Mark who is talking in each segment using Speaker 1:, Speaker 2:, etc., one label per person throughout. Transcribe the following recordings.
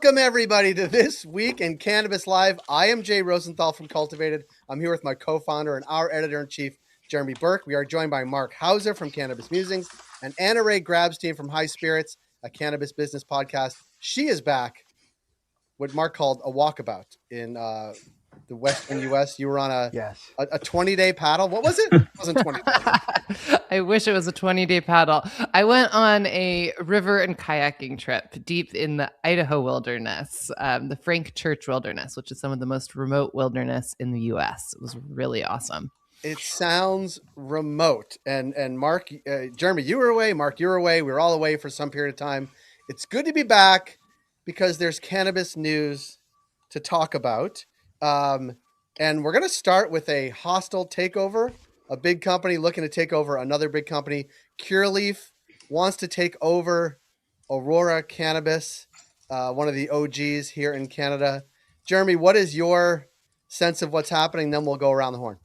Speaker 1: Welcome, everybody, to This Week in Cannabis Live. I am Jay Rosenthal from Cultivated. I'm here with my co-founder and our editor-in-chief, Jeremy Burke. We are joined by Mark Hauser from Cannabis Musings and Anna Ray Grabstein from High Spirits, a cannabis business podcast. She is back, what Mark called a walkabout in the Western U.S. You were on a 20-day paddle. What was it? It wasn't 20 days.
Speaker 2: I wish it was a 20-day paddle. I went on a river and kayaking trip deep in the Idaho wilderness, the Frank Church Wilderness, which is some of the most remote wilderness in the U.S. It was really awesome.
Speaker 1: It sounds remote. And Mark, Jeremy, you were away. Mark, you were away. We were all away for some period of time. It's good to be back because there's cannabis news to talk about. And we're going to start with a hostile takeover, a big company looking to take over another big company. Curaleaf wants to take over Aurora Cannabis, one of the OGs here in Canada. Jeremy, what is your sense of what's happening? Then we'll go around the horn.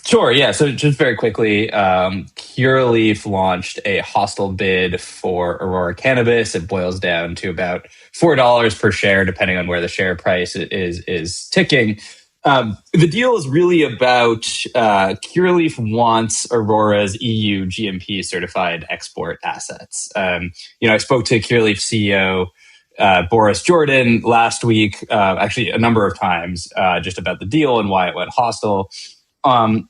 Speaker 3: Sure. Yeah. So just very quickly, Curaleaf launched a hostile bid for Aurora Cannabis. It boils down to about $4 per share, depending on where the share price is ticking. The deal is really about Curaleaf wants Aurora's EU GMP certified export assets. I spoke to Curaleaf CEO Boris Jordan last week, actually a number of times, just about the deal and why it went hostile. And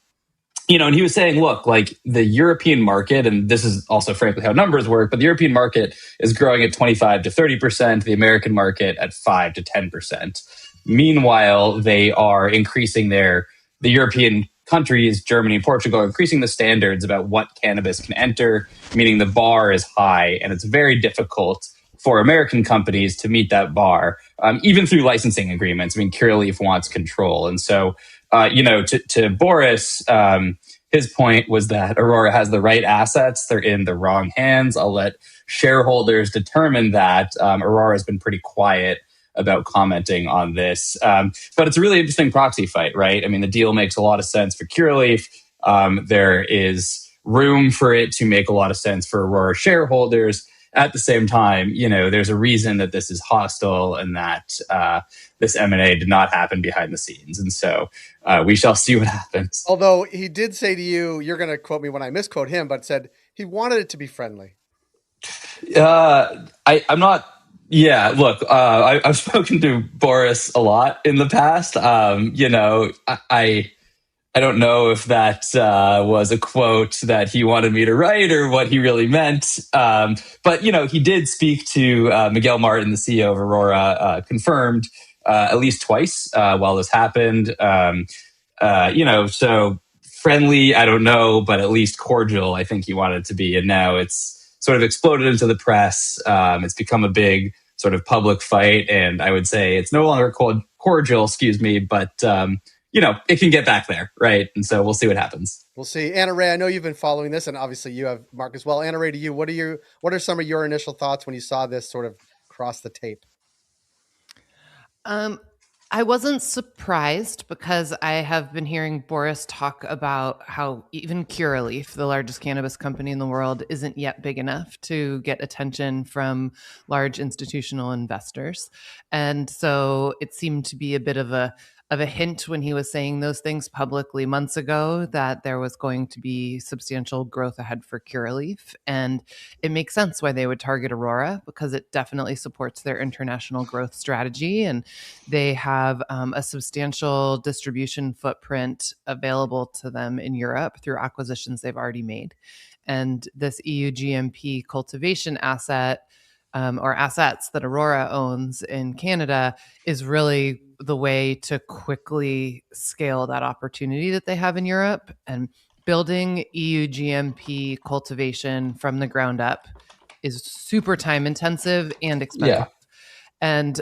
Speaker 3: he was saying, look, like the European market, and this is also frankly how numbers work, but the European market is growing at 25 to 30%, the American market at 5 to 10%. Meanwhile, they are increasing the European countries, Germany and Portugal, are increasing the standards about what cannabis can enter, meaning the bar is high, and it's very difficult for American companies to meet that bar, even through licensing agreements. I mean, Curaleaf wants control. And so, to Boris, his point was that Aurora has the right assets. They're in the wrong hands. I'll let shareholders determine that. Aurora has been pretty quiet about commenting on this. But it's a really interesting proxy fight, right? I mean, the deal makes a lot of sense for Curaleaf. There is room for it to make a lot of sense for Aurora shareholders. At the same time, there's a reason that this is hostile and that this M&A did not happen behind the scenes. And so we shall see what happens.
Speaker 1: Although he did say to you, you're going to quote me when I misquote him, but said he wanted it to be friendly.
Speaker 3: I'm not. Yeah, look, I've spoken to Boris a lot in the past. I don't know if that was a quote that he wanted me to write or what he really meant. But, he did speak to Miguel Martin, the CEO of Aurora, confirmed at least twice while this happened. So friendly, I don't know, but at least cordial, I think he wanted it to be. And now it's sort of exploded into the press. It's become a big sort of public fight. And I would say it's no longer cordial, but it can get back there, right? And so we'll see what happens.
Speaker 1: We'll see. Anna Ray, I know you've been following this, and obviously you have, Mark, as well. Anna Ray, to you, what are some of your initial thoughts when you saw this sort of cross the tape?
Speaker 2: I wasn't surprised because I have been hearing Boris talk about how even Curaleaf, the largest cannabis company in the world, isn't yet big enough to get attention from large institutional investors. And so it seemed to be a bit of a hint when he was saying those things publicly months ago that there was going to be substantial growth ahead for Curaleaf. And it makes sense why they would target Aurora because it definitely supports their international growth strategy. And they have a substantial distribution footprint available to them in Europe through acquisitions they've already made. And this EU GMP cultivation asset or assets that Aurora owns in Canada is really the way to quickly scale that opportunity that they have in Europe. And building EU GMP cultivation from the ground up is super time intensive and expensive.
Speaker 3: Yeah.
Speaker 2: And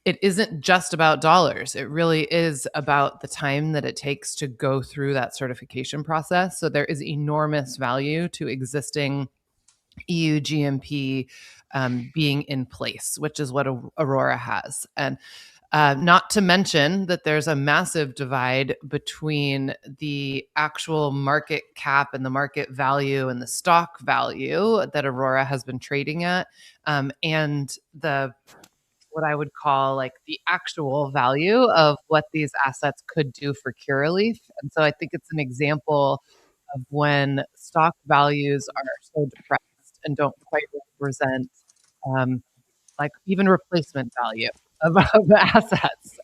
Speaker 2: it isn't just about dollars. It really is about the time that it takes to go through that certification process. So there is enormous value to existing EU GMP being in place, which is what Aurora has. And not to mention that there's a massive divide between the actual market cap and the market value and the stock value that Aurora has been trading at, and the what I would call like the actual value of what these assets could do for Curaleaf. And so I think it's an example of when stock values are so depressed and don't quite represent um, like even replacement value of assets.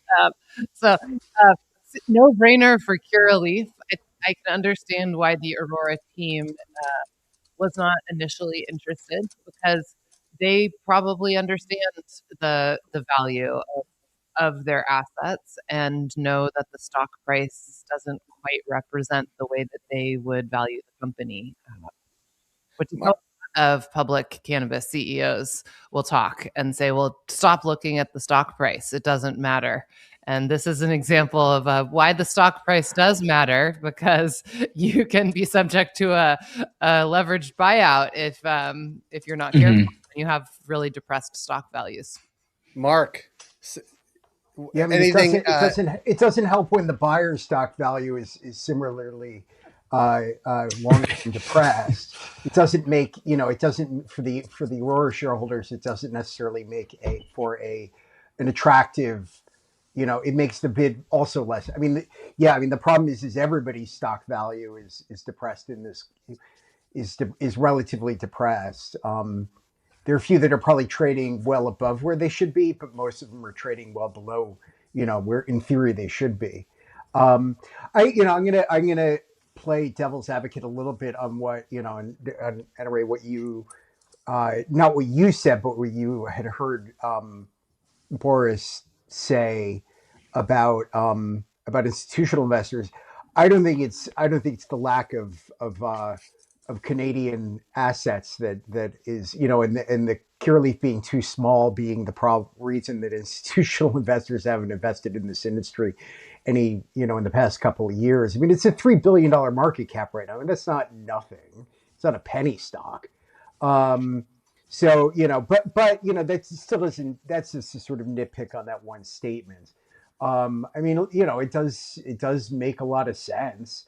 Speaker 2: No brainer for Curaleaf. I can understand why the Aurora team was not initially interested because they probably understand the value of their assets and know that the stock price doesn't quite represent the way that they would value the company, which is how a lot of public cannabis CEOs will talk and say, well, stop looking at the stock price. It doesn't matter. And this is an example of why the stock price does matter, because you can be subject to a leveraged buyout if you're not careful and you have really depressed stock values.
Speaker 1: Mark,
Speaker 4: Yeah, I mean,
Speaker 1: anything?
Speaker 4: it doesn't help when the buyer's stock value is similarly long term depressed. It doesn't make, it doesn't for the Aurora shareholders. It doesn't necessarily make an attractive. It makes the bid also less. I mean, the problem is everybody's stock value is depressed in this is relatively depressed. There are a few that are probably trading well above where they should be, but most of them are trading well below, where in theory they should be. I'm gonna play devil's advocate a little bit on what anyway, what you not what you said, but what you had heard Boris say about institutional investors. I don't think it's the lack of Canadian assets that is, and the Curaleaf being too small being the reason that institutional investors haven't invested in this industry any, in the past couple of years. I mean, it's a $3 billion market cap right now, and that's not nothing. It's not a penny stock. So, that still doesn't, that's just a sort of nitpick on that one statement. I mean, it does make a lot of sense.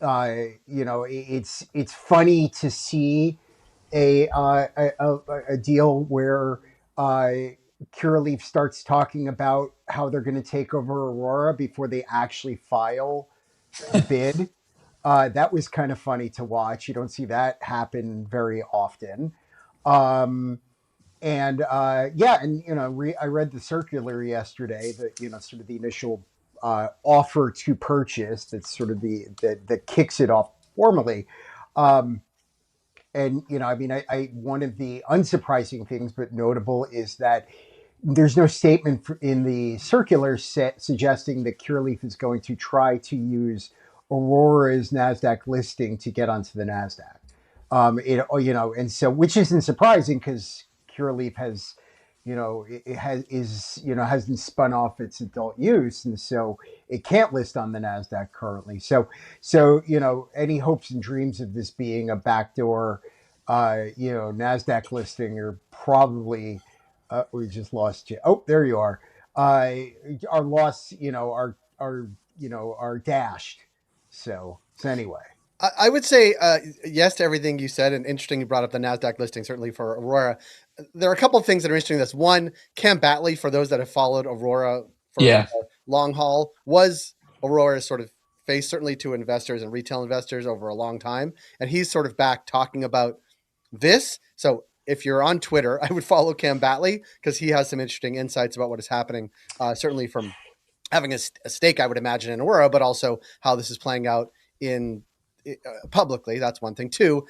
Speaker 4: It's funny to see a deal where Curaleaf starts talking about how they're going to take over Aurora before they actually file a bid. That was kind of funny to watch. You don't see that happen very often. I read the circular yesterday that sort of the initial offer to purchase. That's sort of that kicks it off formally. One of the unsurprising things, but notable, is that there's no statement in the circular suggesting that Curaleaf is going to try to use Aurora's NASDAQ listing to get onto the NASDAQ. And so, which isn't surprising because Curaleaf has, hasn't spun off its adult use, and so it can't list on the NASDAQ currently. So any hopes and dreams of this being a backdoor, NASDAQ listing are probably, we just lost you. Oh, there you are. Are lost, are dashed. So anyway.
Speaker 1: I would say yes to everything you said, and interesting you brought up the NASDAQ listing, certainly for Aurora. There are a couple of things that are interesting. This one, Cam Batley, for those that have followed Aurora for a long haul, was Aurora's sort of face, certainly to investors and retail investors over a long time. And he's sort of back talking about this. So if you're on Twitter, I would follow Cam Batley because he has some interesting insights about what is happening, certainly from having a stake, I would imagine, in Aurora, but also how this is playing out in publicly. That's one thing. Two,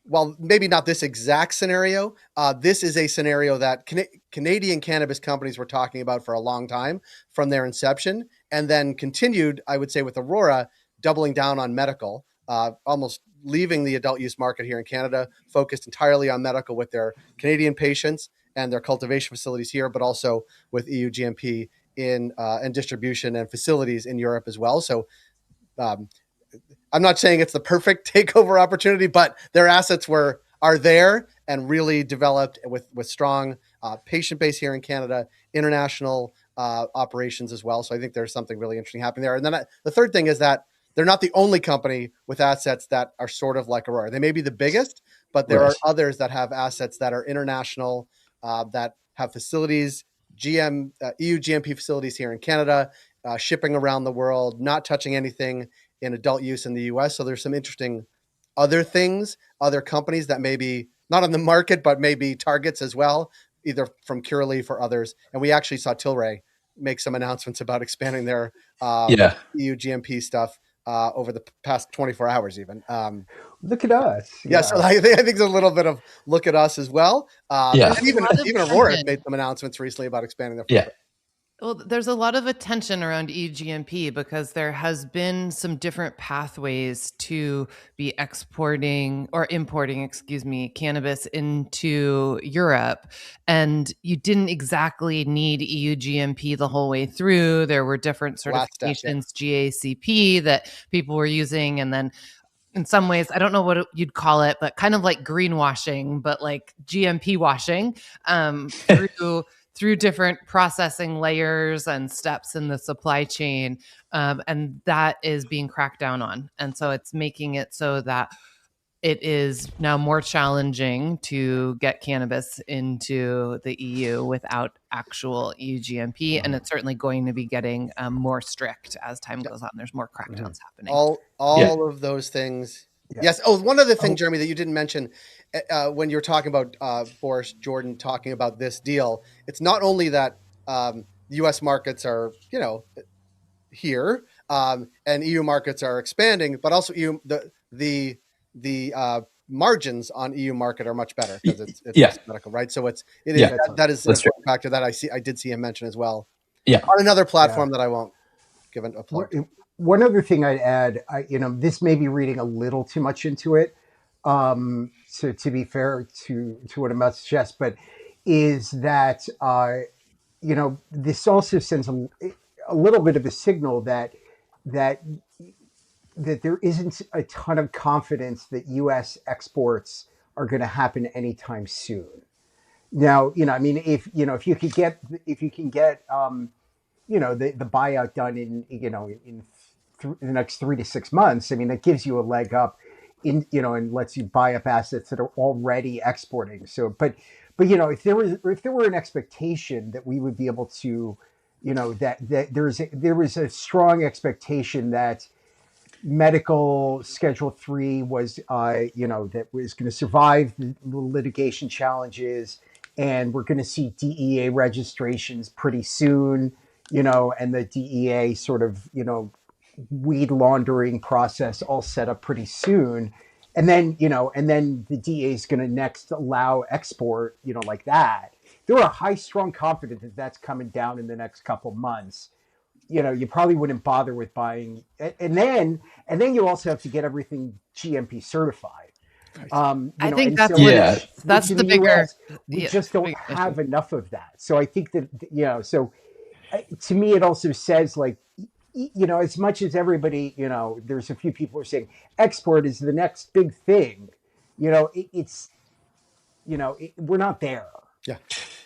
Speaker 1: well, maybe not this exact scenario. This is a scenario that Canadian cannabis companies were talking about for a long time from their inception, and then continued, I would say, with Aurora doubling down on medical, almost leaving the adult use market here in Canada, focused entirely on medical with their Canadian patients and their cultivation facilities here, but also with EU GMP in and distribution and facilities in Europe as well. So I'm not saying it's the perfect takeover opportunity, but their assets are there and really developed with strong patient base here in Canada, international operations as well. So I think there's something really interesting happening there. And then the third thing is that they're not the only company with assets that are sort of like Aurora. They may be the biggest, but there are others that have assets that are international, that have facilities, EU GMP facilities here in Canada, shipping around the world, not touching anything in adult use in the US. So there's some interesting other things, other companies that may be not on the market, but maybe targets as well, either from Curaleaf or others. And we actually saw Tilray make some announcements about expanding their EU GMP stuff over the past 24 hours even.
Speaker 4: Look at us.
Speaker 1: Yeah, so I think it's a little bit of look at us as well. And even Aurora made some announcements recently about expanding their footprint.
Speaker 2: Well, there's a lot of attention around EGMP because there has been some different pathways to be exporting or importing, cannabis into Europe. And you didn't exactly need EU GMP the whole way through. There were different certifications, GACP, that people were using. And then in some ways, I don't know what you'd call it, but kind of like greenwashing, but like GMP washing through different processing layers and steps in the supply chain. And that is being cracked down on. And so it's making it so that it is now more challenging to get cannabis into the EU without actual EU GMP. And it's certainly going to be getting more strict as time goes on. There's more crackdowns happening.
Speaker 1: All of those things. Yes. Oh, one other thing, Jeremy, that you didn't mention when you were talking about Boris Jordan talking about this deal, it's not only that U.S. markets are, here and EU markets are expanding, but also the margins on EU market are much better because it's medical, right? So that is an important factor that I did see him mention as well.
Speaker 4: Yeah.
Speaker 1: On another platform that I won't give a plug.
Speaker 4: One other thing I'd add, this may be reading a little too much into it, so to be fair to what I'm about to suggest, but is that, this also sends a little bit of a signal that there isn't a ton of confidence that U.S. exports are going to happen anytime soon. Now, if you can get the buyout done in the next 3 to 6 months, that gives you a leg up and lets you buy up assets that are already exporting. So, but if there were an expectation that we would be able to, that there was a strong expectation that medical Schedule 3 was, that was going to survive the litigation challenges, and we're going to see DEA registrations pretty soon, and the DEA sort of, weed laundering process all set up pretty soon. And then, the DEA is going to next allow export, like that. There are high, strong confidence that that's coming down in the next couple months. You probably wouldn't bother with buying. And then you also have to get everything GMP certified.
Speaker 2: I think that's the bigger.
Speaker 4: We just don't have enough of that. So I think that, so to me, it also says like, as much as everybody, there's a few people who are saying export is the next big thing, we're not there.
Speaker 1: Yeah.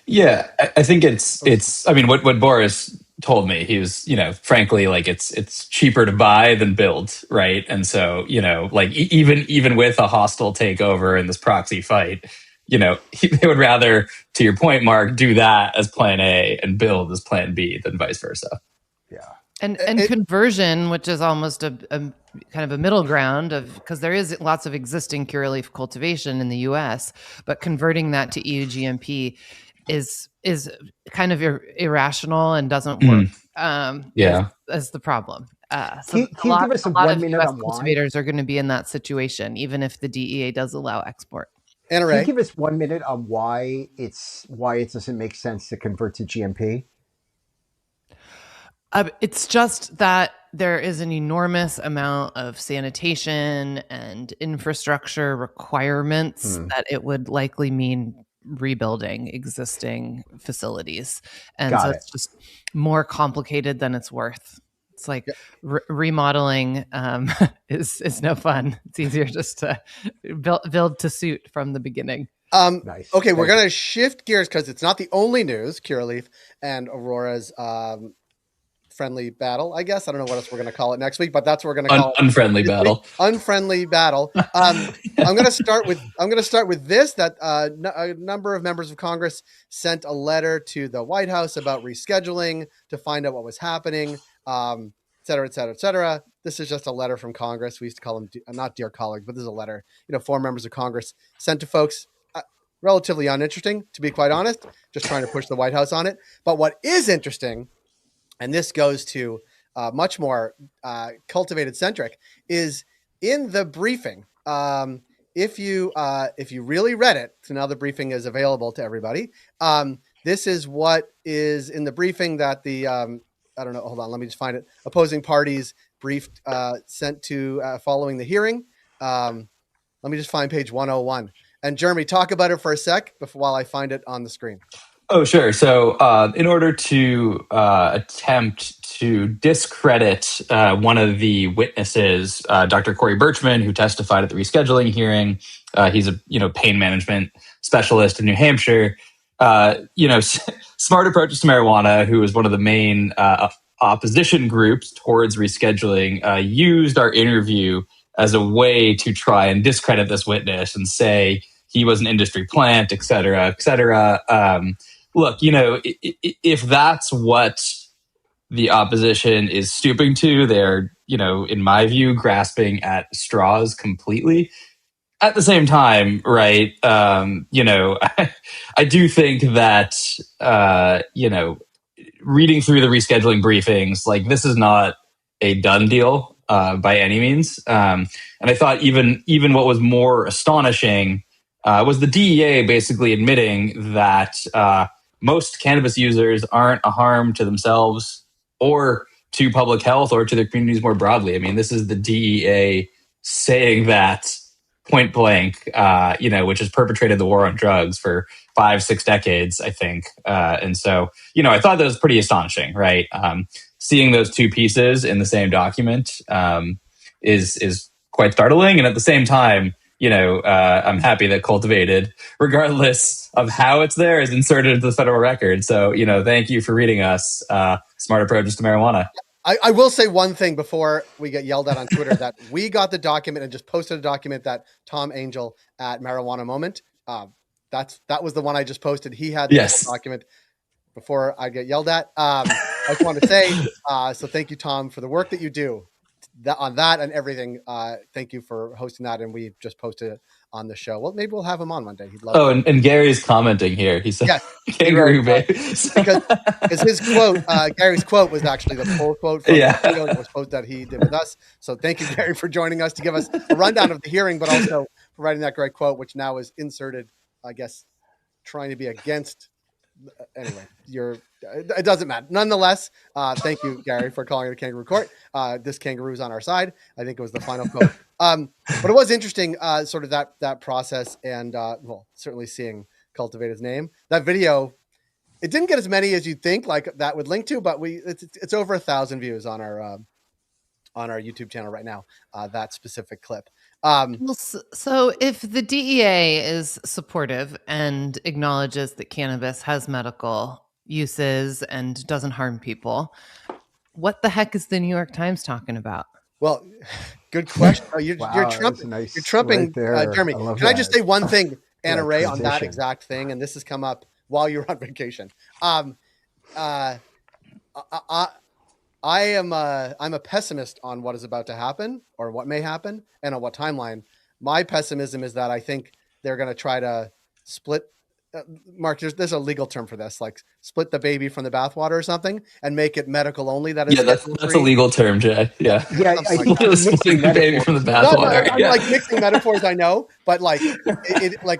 Speaker 3: Yeah. I think it's, what Boris told me, he was, frankly, like it's cheaper to buy than build. Right. And so, even with a hostile takeover in this proxy fight, they would rather, to your point, Mark, do that as plan A and build as plan B than vice versa.
Speaker 4: Yeah.
Speaker 2: And conversion, which is almost a kind of a middle ground because there is lots of existing Curaleaf cultivation in the U.S., but converting that to EU GMP is kind of irrational and doesn't work. As the problem.
Speaker 4: So can you give us a lot minute
Speaker 2: US
Speaker 4: on
Speaker 2: cultivators are going to be in that situation, even if the DEA does allow export.
Speaker 1: Can
Speaker 4: you give us 1 minute on why it doesn't make sense to convert to GMP?
Speaker 2: It's just that there is an enormous amount of sanitation and infrastructure requirements that it would likely mean rebuilding existing facilities. And it's just more complicated than it's worth. It's like remodeling is no fun. It's easier just to build to suit from the beginning.
Speaker 1: Nice. Okay, we're going to shift gears because it's not the only news, Curaleaf and Aurora's friendly battle, I guess. I don't know what else we're going to call it next week, but that's what we're going to call it.
Speaker 3: Unfriendly battle.
Speaker 1: Unfriendly battle. I'm going to start with this, that a number of members of Congress sent a letter to the White House about rescheduling to find out what was happening, et cetera, et cetera, et cetera. This is just a letter from Congress. We used to call them not dear colleagues, but this is a letter, 4 members of Congress sent to folks. Relatively uninteresting, to be quite honest, just trying to push the White House on it. But what is interesting, and this goes to much more cultivated centric, is in the briefing. If you really read it, so now the briefing is available to everybody. This is what is in the briefing that the I don't know. Hold on, let me just find it. Opposing parties briefed, sent to following the hearing. Let me just find page 101. And Jeremy, talk about it for a sec while I find it on the screen.
Speaker 3: Oh, sure. So in order to attempt to discredit one of the witnesses, Dr. Corey Birchman, who testified at the rescheduling hearing, he's a pain management specialist in New Hampshire. Smart Approaches to Marijuana, who is one of the main opposition groups towards rescheduling, used our interview as a way to try and discredit this witness and say he was an industry plant, et cetera, et cetera. Look, if that's what the opposition is stooping to, they're, in my view, grasping at straws completely. At the same time, right, I do think that, reading through the rescheduling briefings, like, this is not a done deal by any means. And I thought even what was more astonishing was the DEA basically admitting that most cannabis users aren't a harm to themselves or to public health or to their communities more broadly. I mean, this is the DEA saying that point blank, which has perpetrated the war on drugs for 5-6 decades, I think. And so, I thought that was pretty astonishing, right? Seeing those two pieces in the same document is quite startling. And at the same time, I'm happy that Cultivated, regardless of how it's there, is inserted into the federal record. So, thank you for reading us, Smart Approaches to Marijuana.
Speaker 1: I will say one thing before we get yelled at on Twitter, that we got the document and just posted a document that Tom Angel at Marijuana Moment, that was the one I just posted. He had the document before I get yelled at. I just want to say, so thank you, Tom, for the work that you do on that and everything. Thank you for hosting that, and we just posted it on the show. Well, maybe we'll have him on one day. He'd love it.
Speaker 3: And Gary's commenting here. He said, "Kangaroo babies,"
Speaker 1: because his quote, Gary's quote, was actually the full quote from the video that was posted that he did with us. So thank you, Gary, for joining us to give us a rundown of the hearing, but also for writing that great quote, which now is inserted, I guess, trying to be against. Anyway, it doesn't matter. Nonetheless, thank you, Gary, for calling it a kangaroo court. This kangaroo's on our side. I think it was the final quote. But it was interesting, sort of that process, and certainly seeing Cultivated's name. That video, it didn't get as many as you'd think, like that would link to, but it's over 1,000 views on our YouTube channel right now. That specific clip.
Speaker 2: So if the DEA is supportive and acknowledges that cannabis has medical uses and doesn't harm people, what the heck is the New York Times talking about?
Speaker 1: Well, good question. You're trumping,
Speaker 4: nice
Speaker 1: you're trumping,
Speaker 4: right
Speaker 1: Jeremy. Can I just say one thing, Anna Ray, on that exact thing? And this has come up while you're on vacation. I'm a pessimist on what is about to happen or what may happen and on what timeline. My pessimism is that I think they're going to try to split. Mark, there's a legal term for this, like split the baby from the bathwater or something, and make it medical only. That is,
Speaker 3: that's a legal term, Jay. Yeah.
Speaker 4: Splitting
Speaker 3: the baby from the bathwater.
Speaker 1: I'm like mixing metaphors, I know, but like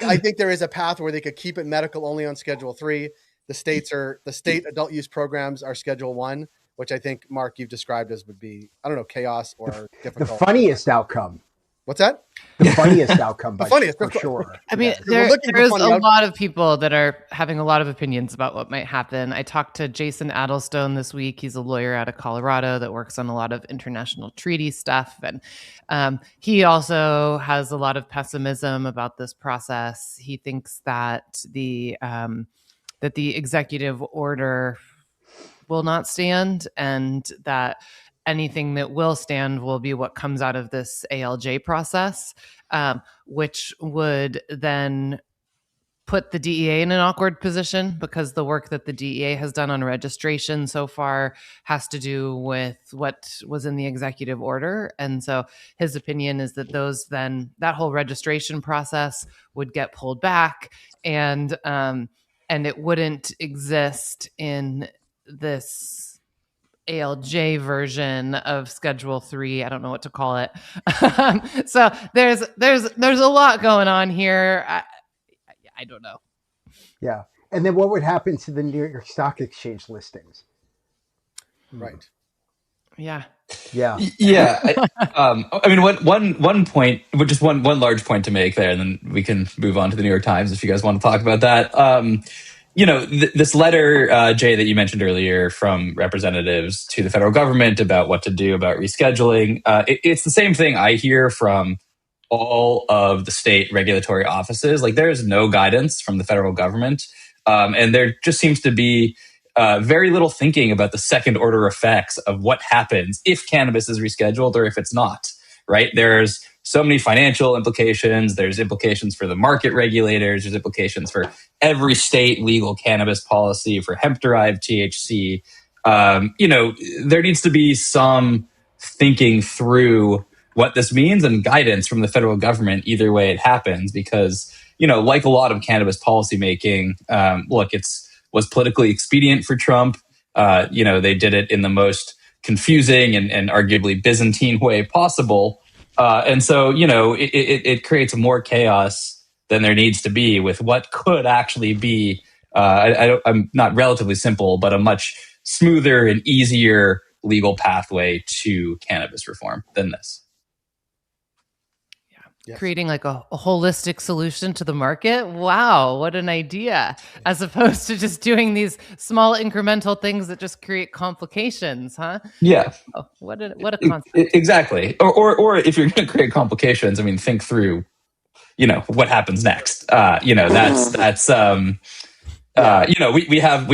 Speaker 1: I think there is a path where they could keep it medical only on Schedule 3. The state adult use programs are Schedule 1, which I think, Mark, you've described as would be, I don't know, chaos or difficult.
Speaker 4: The funniest outcome.
Speaker 1: What's that?
Speaker 4: The funniest outcome, for sure.
Speaker 2: I mean, there's a lot of people that are having a lot of opinions about what might happen. I talked to Jason Adelstone this week. He's a lawyer out of Colorado that works on a lot of international treaty stuff. And he also has a lot of pessimism about this process. He thinks that the executive order will not stand, and that anything that will stand will be what comes out of this ALJ process, which would then put the DEA in an awkward position, because the work that the DEA has done on registration so far has to do with what was in the executive order. And so his opinion is that that whole registration process would get pulled back, and it wouldn't exist in this ALJ version of Schedule 3. I don't know what to call it. So there's a lot going on here. I don't know.
Speaker 4: Yeah. And then what would happen to the New York Stock Exchange listings?
Speaker 1: Right.
Speaker 2: Yeah.
Speaker 4: Yeah.
Speaker 3: Yeah. I mean, one point, just one large point to make there, and then we can move on to the New York Times if you guys want to talk about that. This letter, Jay, that you mentioned earlier from representatives to the federal government about what to do about rescheduling, it's the same thing I hear from all of the state regulatory offices. Like, there is no guidance from the federal government. And there just seems to be very little thinking about the second order effects of what happens if cannabis is rescheduled or if it's not, right? There's so many financial implications. There's implications for the market regulators. There's implications for every state legal cannabis policy, for hemp-derived THC. There needs to be some thinking through what this means and guidance from the federal government either way it happens, because, like a lot of cannabis policymaking, look, was politically expedient for Trump. They did it in the most confusing and arguably Byzantine way possible. And so, it creates more chaos than there needs to be with what could actually be, I'm not relatively simple, but a much smoother and easier legal pathway to cannabis reform than this.
Speaker 2: Yes. Creating like a holistic solution to the market. Wow, what an idea. As opposed to just doing these small incremental things that just create complications, huh?
Speaker 3: Yeah.
Speaker 2: Oh, what a concept.
Speaker 3: Exactly. Or if you're going to create complications, I mean, think through, what happens next. We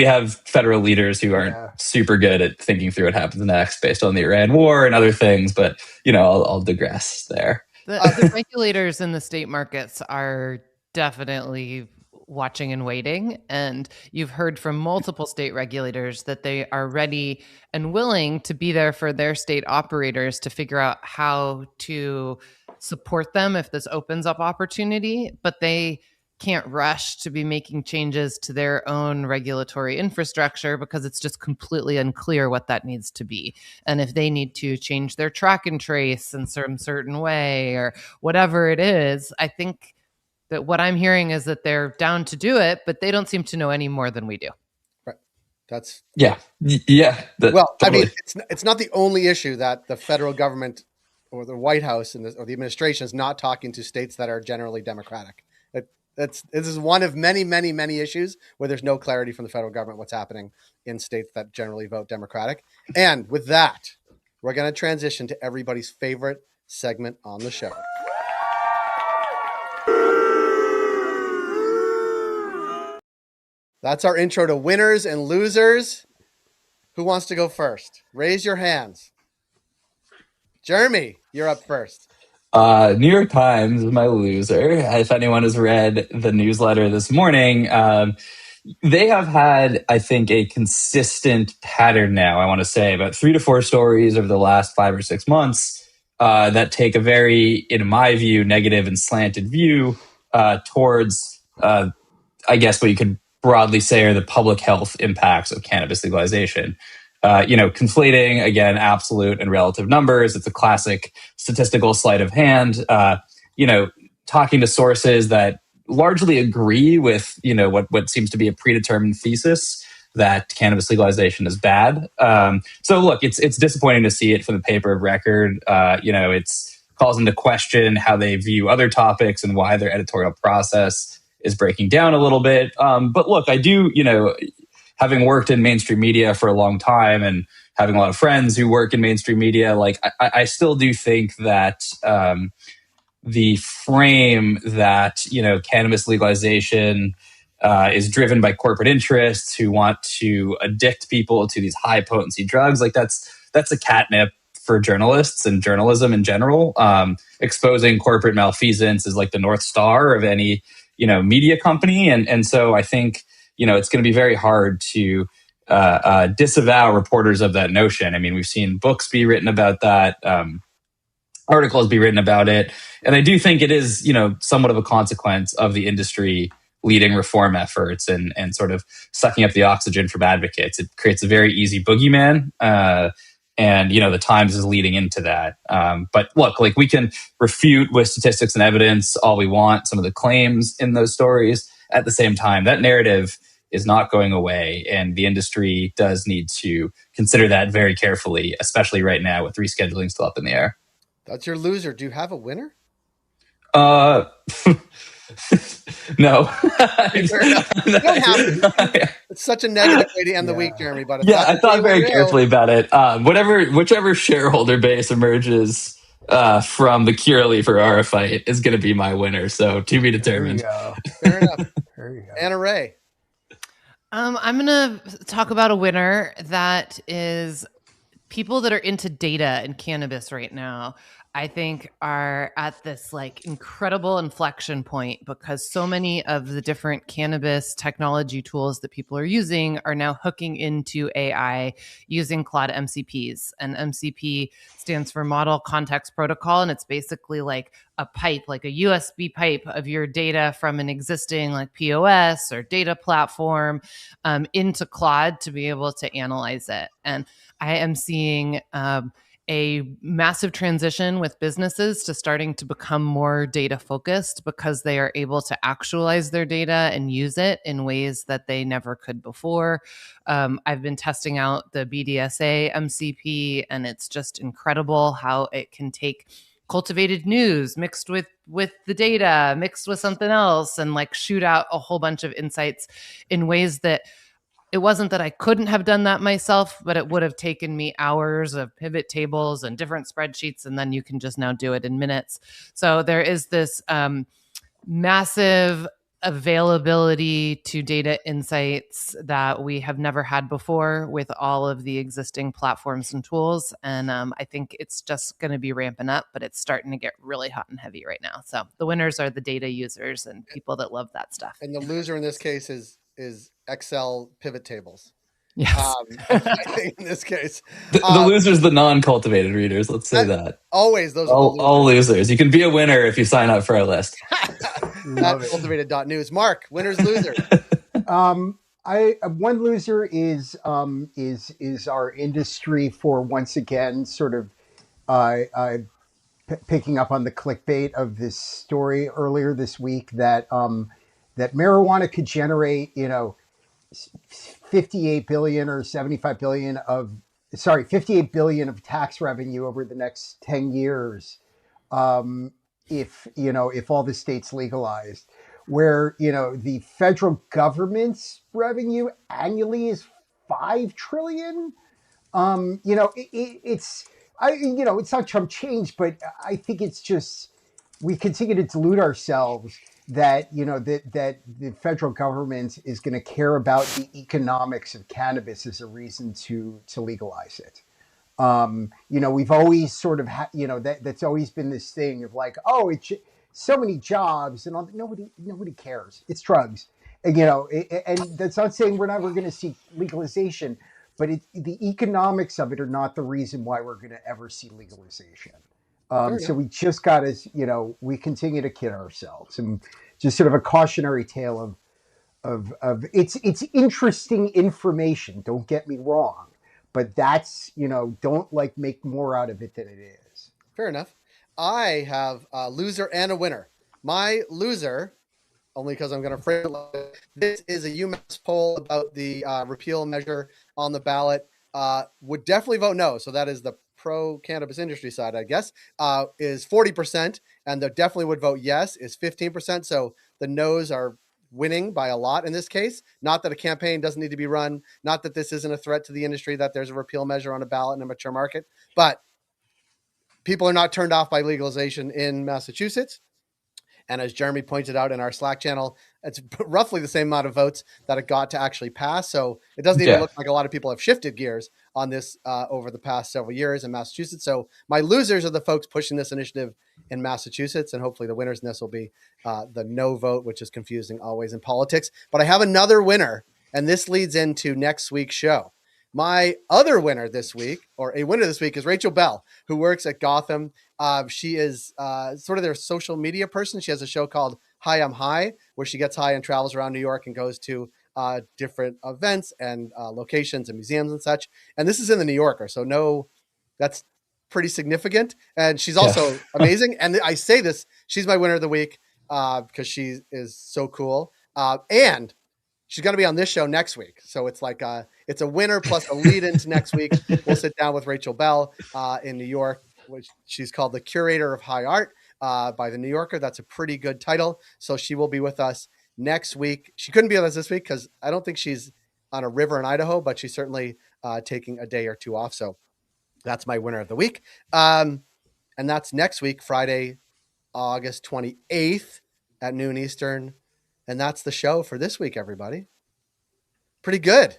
Speaker 3: have federal leaders who aren't super good at thinking through what happens next based on the Iran war and other things, but I'll digress there.
Speaker 2: The regulators in the state markets are definitely watching and waiting. And you've heard from multiple state regulators that they are ready and willing to be there for their state operators to figure out how to support them if this opens up opportunity. But they can't rush to be making changes to their own regulatory infrastructure because it's just completely unclear what that needs to be. And if they need to change their track and trace in some certain way or whatever it is, I think that what I'm hearing is that they're down to do it, but they don't seem to know any more than we do.
Speaker 1: Right. That's
Speaker 3: yeah.
Speaker 1: Well,
Speaker 3: totally.
Speaker 1: I mean, it's not the only issue that the federal government or the White House or the administration is not talking to states that are generally Democratic. This is one of many, many, many issues where there's no clarity from the federal government what's happening in states that generally vote Democratic. And with that, we're going to transition to everybody's favorite segment on the show. That's our intro to winners and losers. Who wants to go first? Raise your hands. Jeremy, you're up first.
Speaker 3: New York Times is my loser. If anyone has read the newsletter this morning, they have had, I think, a consistent pattern now, I want to say, about 3 to 4 stories over the last 5 or 6 months that take a very, in my view, negative and slanted view towards, I guess what you could broadly say are the public health impacts of cannabis legalization. Conflating, again, absolute and relative numbers. It's a classic statistical sleight of hand. Talking to sources that largely agree with, what seems to be a predetermined thesis that cannabis legalization is bad. So look, it's disappointing to see it for the paper of record. It's calls into question how they view other topics and why their editorial process is breaking down a little bit. But look, I do, having worked in mainstream media for a long time and having a lot of friends who work in mainstream media, like I still do think that the frame that, cannabis legalization is driven by corporate interests who want to addict people to these high potency drugs. Like that's a catnip for journalists and journalism in general. Exposing corporate malfeasance is like the North Star of any, media company. And so I think, it's going to be very hard to disavow reporters of that notion. I mean, we've seen books be written about that, articles be written about it. And I do think it is, somewhat of a consequence of the industry leading reform efforts and sort of sucking up the oxygen from advocates. It creates a very easy boogeyman. And, the Times is leading into that. But look, like we can refute with statistics and evidence all we want, some of the claims in those stories. At the same time, that narrative is not going away. And the industry does need to consider that very carefully, especially right now with rescheduling still up in the air.
Speaker 1: That's your loser. Do you have a winner?
Speaker 3: No.
Speaker 1: You don't have to. It's such a negative way to end the week, Jeremy. But
Speaker 3: I thought very carefully about it. Whichever shareholder base emerges from the Curaleaf or Aurora fight is going to be my winner. So to be determined.
Speaker 1: Fair enough. There you go. Anna Ray.
Speaker 2: I'm going to talk about a winner that is people that are into data and cannabis right now. I think are at this like incredible inflection point because so many of the different cannabis technology tools that people are using are now hooking into AI using Claude MCPs. And MCP stands for Model Context Protocol. And it's basically like a pipe, like a USB pipe of your data from an existing like POS or data platform into Claude to be able to analyze it. And I am seeing a massive transition with businesses to starting to become more data focused because they are able to actualize their data and use it in ways that they never could before. I've been testing out the BDSA MCP, and it's just incredible how it can take cultivated news mixed with the data, mixed with something else, and like shoot out a whole bunch of insights in ways that it wasn't that I couldn't have done that myself, but it would have taken me hours of pivot tables and different spreadsheets, and then you can just now do it in minutes. So there is this massive availability to data insights that we have never had before with all of the existing platforms and tools. And I think it's just going to be ramping up, but it's starting to get really hot and heavy right now. So the winners are the data users and people that love that stuff.
Speaker 1: And the loser in this case is Excel pivot tables.
Speaker 2: Yes.
Speaker 1: I think in this case.
Speaker 3: The losers, the non-cultivated readers, let's say that.
Speaker 1: Always those
Speaker 3: all losers. You can be a winner if you sign up for our list.
Speaker 1: Not cultivated.news. Mark, winners, losers.
Speaker 4: One loser is our industry for once again sort of picking up on the clickbait of this story earlier this week that that marijuana could generate 58 billion or 75 billion of 58 billion of tax revenue over the next 10 years if all the states legalized, where the federal government's revenue annually is 5 trillion. It's not chump change, but I think it's just we continue to delude ourselves that that the federal government is going to care about the economics of cannabis as a reason to legalize it. We've always sort of that's always been this thing of like, oh, it's so many jobs and all, nobody cares. It's drugs, and and that's not saying we're never going to see legalization, but the economics of it are not the reason why we're going to ever see legalization. So we just got to, we continue to kid ourselves, and just sort of a cautionary tale of it's interesting information. Don't get me wrong, but that's, don't make more out of it than it is.
Speaker 1: Fair enough. I have a loser and a winner. My loser, only because I'm going to frame it like this, is a UMass poll about the repeal measure on the ballot. Would definitely vote no. So that is the pro-cannabis industry side, I guess, is 40%, and the definitely would vote yes is 15%. So the no's are winning by a lot in this case. Not that a campaign doesn't need to be run, not that this isn't a threat to the industry, that there's a repeal measure on a ballot in a mature market, but people are not turned off by legalization in Massachusetts. And as Jeremy pointed out in our Slack channel, it's roughly the same amount of votes that it got to actually pass. So it doesn't even look like a lot of people have shifted gears on this over the past several years in Massachusetts. So my losers are the folks pushing this initiative in Massachusetts, and hopefully the winners in this will be the no vote, which is confusing always in politics. But I have another winner, and this leads into next week's show. My other winner this week, or a winner this week, is Rachel Bell, who works at Gotham. She is sort of their social media person. She has a show called Hi, I'm High, where she gets high and travels around New York and goes to different events and locations and museums and such. And this is in the New Yorker, so that's pretty significant. And she's also amazing. And I say this, she's my winner of the week because she is so cool. And she's going to be on this show next week. So it's like it's a winner plus a lead into next week. We'll sit down with Rachel Bell in New York, which she's called the Curator of High Art by the New Yorker. That's a pretty good title. So she will be with us next week. She couldn't be with us this week because I don't think she's on a river in Idaho, but she's certainly taking a day or two off. So that's my winner of the week. And that's next week, Friday, August 28th at noon Eastern. And that's the show for this week, everybody. Pretty good.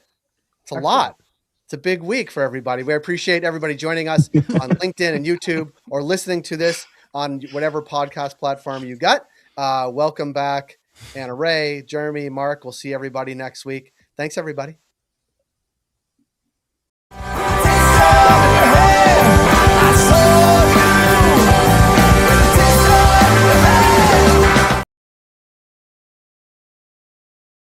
Speaker 1: It's a lot. It's a big week for everybody. We appreciate everybody joining us on LinkedIn and YouTube or listening to this on whatever podcast platform you got. Welcome back, Anna Ray, Jeremy, Mark. We'll see everybody next week. Thanks, everybody.